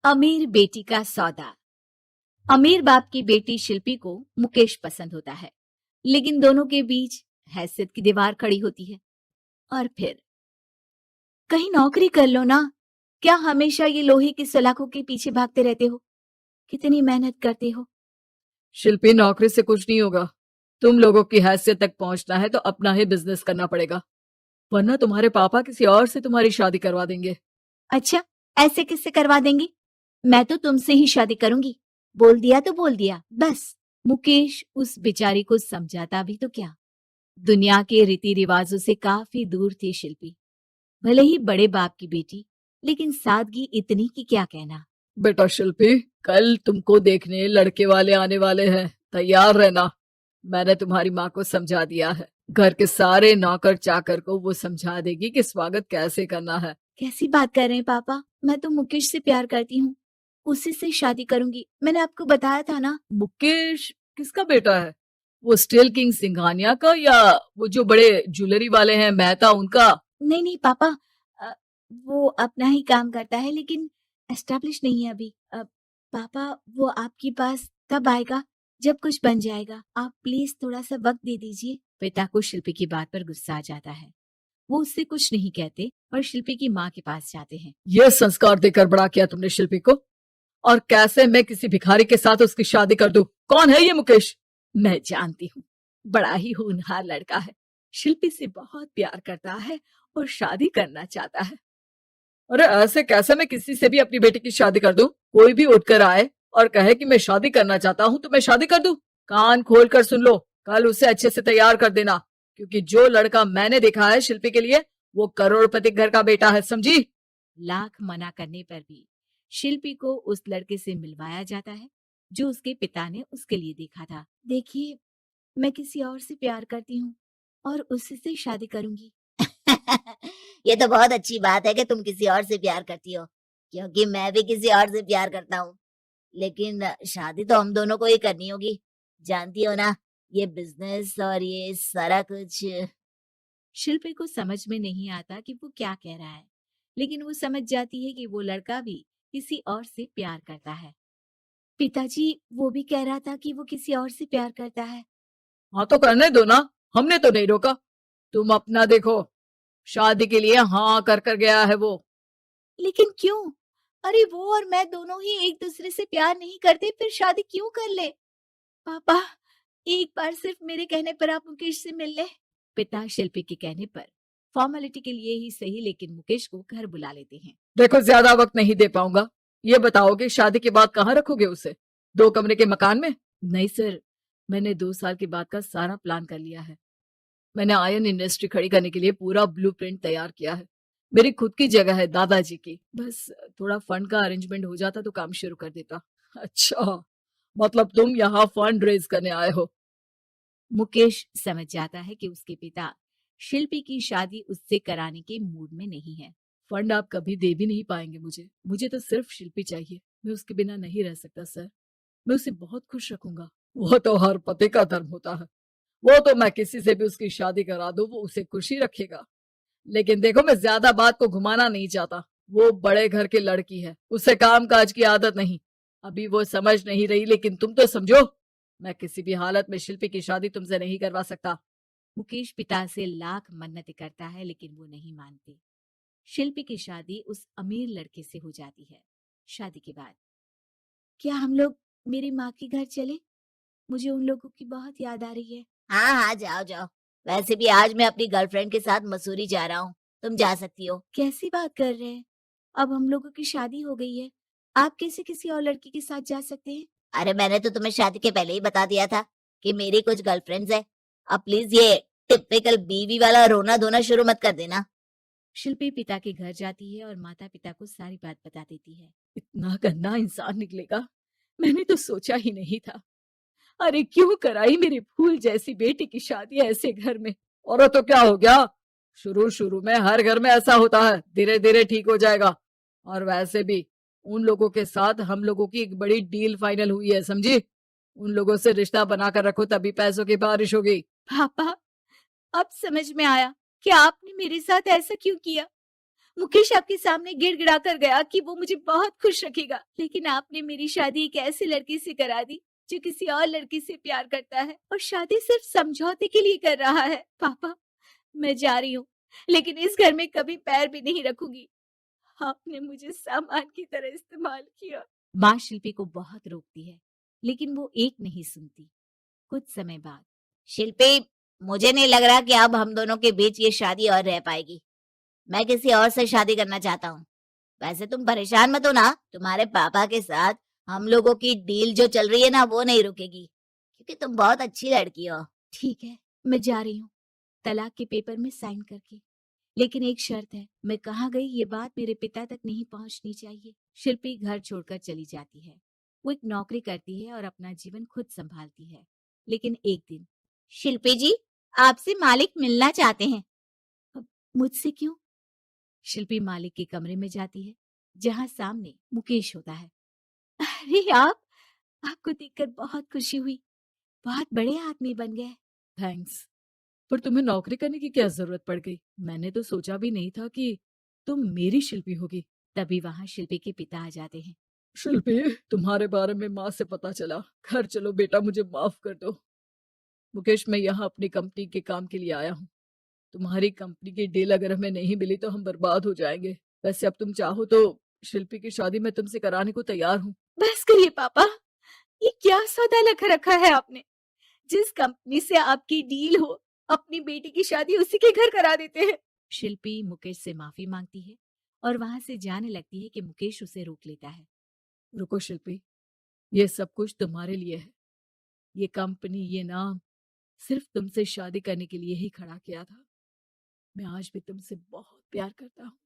अमीर बेटी का सौदा। अमीर बाप की बेटी शिल्पी को मुकेश पसंद होता है, लेकिन दोनों के बीच हैसियत की दीवार खड़ी होती है। और फिर कहीं नौकरी कर लो ना, क्या हमेशा ये लोहे की सलाखों के पीछे भागते रहते हो? कितनी मेहनत करते हो। शिल्पी, नौकरी से कुछ नहीं होगा। तुम लोगों की हैसियत तक पहुंचना है तो अपना ही बिजनेस करना पड़ेगा, वरना तुम्हारे पापा किसी और से तुम्हारी शादी करवा देंगे। अच्छा, ऐसे किससे करवा देंगी? मैं तो तुमसे ही शादी करूंगी। बोल दिया तो बोल दिया, बस। मुकेश उस बेचारी को समझाता भी तो क्या। दुनिया के रीति रिवाजों से काफी दूर थी शिल्पी। भले ही बड़े बाप की बेटी, लेकिन सादगी इतनी कि क्या कहना। बेटा शिल्पी, कल तुमको देखने लड़के वाले आने वाले हैं, तैयार रहना। मैंने तुम्हारी माँ को समझा दिया है। घर के सारे नौकर चाकर को वो समझा देगी कि स्वागत कैसे करना है। कैसी बात कर रहे हैं पापा? मैं तो मुकेश से प्यार करती हूँ, उसी से शादी करूंगी। मैंने आपको बताया था ना। मुकेश किसका बेटा है? वो स्टील किंग सिंघानिया का, या वो जो बड़े ज्वेलरी वाले हैं मेहता, उनका? नहीं नहीं पापा, अ, वो अपना ही काम करता है, लेकिन एस्टेब्लिश नहीं है अभी। पापा, वो आपके पास तब आएगा जब कुछ बन जाएगा। आप प्लीज थोड़ा सा वक्त दे दीजिए। पिता को शिल्पी की बात पर गुस्सा आ जाता है। वो उससे कुछ नहीं कहते और शिल्पी की माँ के पास जाते हैं। ये संस्कार देकर बड़ा किया तुमने शिल्पी को, और कैसे मैं किसी भिखारी के साथ उसकी शादी कर दूं? कौन है ये मुकेश? मैं जानती हूँ, बड़ा ही होनहार लड़का है। शिल्पी से बहुत प्यार करता है और शादी करना चाहता है। अरे ऐसे कैसे मैं किसी से भी अपनी बेटी की शादी कर दूं? कोई भी उठकर आए और कहे कि मैं शादी करना चाहता हूं तो मैं शादी कर दूं? कान खोल कर सुन लो, कल उसे अच्छे से तैयार कर देना, क्योंकि जो लड़का मैंने देखा है शिल्पी के लिए, वो करोड़पति घर का बेटा है, समझी? लाख मना करने पर भी शिल्पी को उस लड़के से मिलवाया जाता है जो उसके पिता ने उसके लिए देखा था। देखिए, मैं किसी और से प्यार करती हूँ और उसी से शादी करूंगी। ये तो बहुत अच्छी बात है कि तुम किसी और से प्यार करती हो, क्योंकि मैं भी किसी और से प्यार करता हूँ। लेकिन शादी तो हम दोनों को ही करनी होगी, जानती हो ना, ये बिजनेस और ये सारा कुछ। शिल्पी को समझ में नहीं आता कि वो क्या कह रहा है, लेकिन वो समझ जाती है कि वो लड़का भी किसी और से प्यार करता है। पिताजी, वो भी कह रहा था कि वो किसी और से प्यार करता है। हाँ तो करने दो ना, हमने तो नहीं रोका। तुम अपना देखो, शादी के लिए हाँ कर कर गया है वो। लेकिन क्यों? अरे वो और मैं दोनों ही एक दूसरे से प्यार नहीं करते, फिर शादी क्यों कर ले? पापा, एक बार सिर्फ मेरे कहने पर आप मुकेश से मिल ले। पिता शिल्पी के कहने पर फॉर्मेलिटी के लिए ही सही, लेकिन मुकेश को घर बुला लेते हैं। देखो, ज्यादा वक्त नहीं दे पाऊंगा। ये बताओ कि शादी के बाद कहाँ रखोगे उसे? 2 कमरे के मकान में? नहीं सर, मैंने 2 साल के बाद का सारा प्लान कर लिया है। मैंने आयरन इंडस्ट्री खड़ी करने के लिए पूरा ब्लूप्रिंट तैयार किया है। मेरी खुद की जगह है दादाजी की। बस थोड़ा फंड का अरेंजमेंट हो जाता तो काम शुरू कर देता। अच्छा, मतलब तुम यहाँ फंड रेज करने आए हो? मुकेश समझ जाता है कि उसके पिता शिल्पी की शादी उससे कराने के मूड में नहीं है। फंड आप कभी दे भी नहीं पाएंगे मुझे। मुझे तो सिर्फ शिल्पी चाहिए। मैं उसके बिना नहीं रह सकता सर। मैं उसे बहुत खुश रखूंगा। वो तो हर पति का धर्म होता है। वो तो मैं किसी से भी उसकी शादी करा दूं, वो उसे खुशी रखेगा। लेकिन देखो, मैं ज्यादा बात को घुमाना नहीं चाहता। वो बड़े घर की लड़की है, उसे काम काज की आदत नहीं। अभी वो समझ नहीं रही, लेकिन तुम तो समझो। मैं किसी भी हालत में शिल्पी की शादी तुमसे नहीं करवा सकता। मुकेश पिता से लाख मन्नतें करता है, लेकिन वो नहीं मानते। शिल्पी की शादी उस अमीर लड़के से हो जाती है। शादी के बाद क्या हम लोग मेरी माँ के घर चले? मुझे उन लोगों की बहुत याद आ रही है। हाँ हाँ, जाओ जाओ। वैसे भी आज मैं अपनी गर्लफ्रेंड के साथ मसूरी जा रहा हूँ, तुम जा सकती हो। कैसी बात कर रहे हैं? अब हम लोगों की शादी हो गई है, आप कैसे किसी और लड़की के साथ जा सकते हैं? अरे मैंने तो तुम्हें शादी के पहले ही बता दिया था कि मेरी कुछ गर्लफ्रेंड्स है। अब प्लीज ये टिपिकल बीवी वाला रोना धोना शुरू मत कर देना। शिल्पी पिता के घर जाती है और माता पिता को सारी बात बता देती है। इतना गंदा इंसान निकलेगा, मैंने तो सोचा ही नहीं था। अरे क्यों कराई मेरी फूल जैसी बेटी की शादी ऐसे घर में? और तो क्या हो गया? शुरू शुरू में हर घर में ऐसा होता है, धीरे धीरे ठीक हो जाएगा। और वैसे भी उन लोगों के साथ हम लोगों की एक बड़ी डील फाइनल हुई है, समझी? उन लोगों से रिश्ता बनाकर रखो, तभी पैसों की बारिश होगी। पापा, अब समझ में आया कि आपने मेरे साथ ऐसा क्यों किया। मुकेश आपके सामने गिड़गिड़ा कर गया कि वो मुझे बहुत खुश रखेगा, लेकिन आपने मेरी शादी एक ऐसे लड़के से करा दी जो किसी और लड़की से प्यार करता है और शादी सिर्फ समझौते के लिए कर रहा है। पापा, मैं जा रही हूँ, लेकिन इस घर में कभी पैर भी नहीं रखूंगी। आपने मुझे सामान की तरह इस्तेमाल किया। माँ शिल्पी को बहुत रोकती है, लेकिन वो एक नहीं सुनती। कुछ समय बाद, शिल्पी, मुझे नहीं लग रहा कि अब हम दोनों के बीच ये शादी और रह पाएगी। मैं किसी और से शादी करना चाहता हूँ। वैसे तुम परेशान मत हो ना, तुम्हारे पापा के साथ हम लोगों की डील जो चल रही है ना, वो नहीं रुकेगी, क्योंकि तुम बहुत अच्छी लड़की हो। ठीक है, मैं जा रही हूँ, तलाक के पेपर में साइन करके। लेकिन एक शर्त है, मैं कहाँ गई ये बात मेरे पिता तक नहीं पहुंचनी चाहिए। शिल्पी घर छोड़कर चली जाती है। वो एक नौकरी करती है और अपना जीवन खुद संभालती है। लेकिन एक दिन, शिल्पी जी, आपसे मालिक मिलना चाहते हैं। अब मुझसे क्यों? शिल्पी मालिक के कमरे में जाती है, जहां सामने मुकेश होता है। अरे आपको देखकर बहुत खुशी हुई, बहुत बड़े आदमी बन गए। थैंक्स, पर तुम्हें नौकरी करने की क्या जरूरत पड़ गई? मैंने तो सोचा भी नहीं था कि तुम मेरी शिल्पी होगी। तभी वहां शिल्पी के पिता आ जाते हैं। शिल्पी, तुम्हारे बारे में माँ से पता चला। घर चलो बेटा, मुझे माफ कर दो। मुकेश, मैं यहाँ अपनी कंपनी के काम के लिए आया हूँ। तुम्हारी कंपनी की डील अगर हमें नहीं मिली तो हम बर्बाद हो जाएंगे। वैसे अब तुम चाहो तो शिल्पी की शादी मैं तुमसे कराने को तैयार हूँ। बस करिए पापा, ये क्या सौदा लख रखा है आपने? जिस कंपनी से आपकी डील हो, अपनी बेटी की शादी उसी के घर करा देते हैं। शिल्पी मुकेश से माफी मांगती है और वहां से जाने लगती है कि मुकेश उसे रोक लेता है। रुको शिल्पी, ये सब कुछ तुम्हारे लिए है। ये कंपनी, ये नाम सिर्फ तुमसे शादी करने के लिए ही खड़ा किया था। मैं आज भी तुमसे बहुत प्यार करता हूँ।